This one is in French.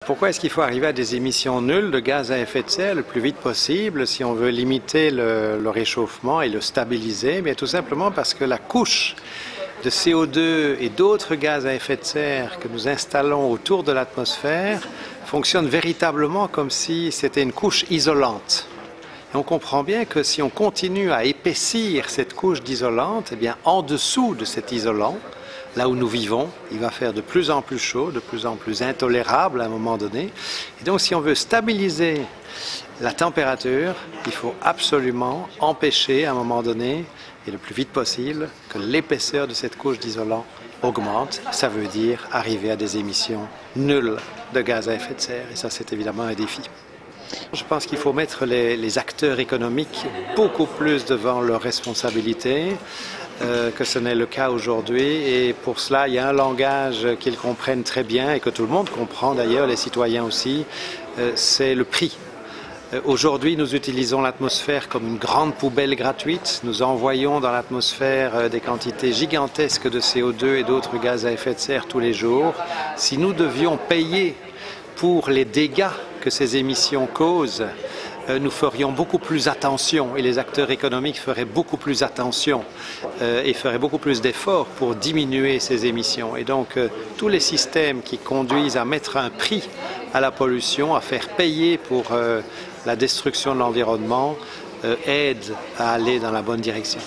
Pourquoi est-ce qu'il faut arriver à des émissions nulles de gaz à effet de serre le plus vite possible si on veut limiter le réchauffement et le stabiliser? Bien, tout simplement parce que la couche de CO2 et d'autres gaz à effet de serre que nous installons autour de l'atmosphère fonctionne véritablement comme si c'était une couche isolante. Et on comprend bien que si on continue à épaissir cette couche d'isolante, eh bien, en dessous de cet isolant, là où nous vivons, il va faire de plus en plus chaud, de plus en plus intolérable à un moment donné. Et donc, si on veut stabiliser la température, il faut absolument empêcher à un moment donné, et le plus vite possible, que l'épaisseur de cette couche d'isolant augmente. Ça veut dire arriver à des émissions nulles de gaz à effet de serre. Et ça, c'est évidemment un défi. Je pense qu'il faut mettre les acteurs économiques beaucoup plus devant leurs responsabilités. Que ce n'est le cas aujourd'hui, et pour cela il y a un langage qu'ils comprennent très bien et que tout le monde comprend d'ailleurs, les citoyens aussi, c'est le prix. Aujourd'hui, nous utilisons l'atmosphère comme une grande poubelle gratuite. Nous envoyons dans l'atmosphère des quantités gigantesques de CO2 et d'autres gaz à effet de serre tous les jours. Si nous devions payer pour les dégâts que ces émissions causent, nous ferions beaucoup plus attention et les acteurs économiques feraient beaucoup plus attention et feraient beaucoup plus d'efforts pour diminuer ces émissions. Et donc, tous les systèmes qui conduisent à mettre un prix à la pollution, à faire payer pour la destruction de l'environnement, aident à aller dans la bonne direction.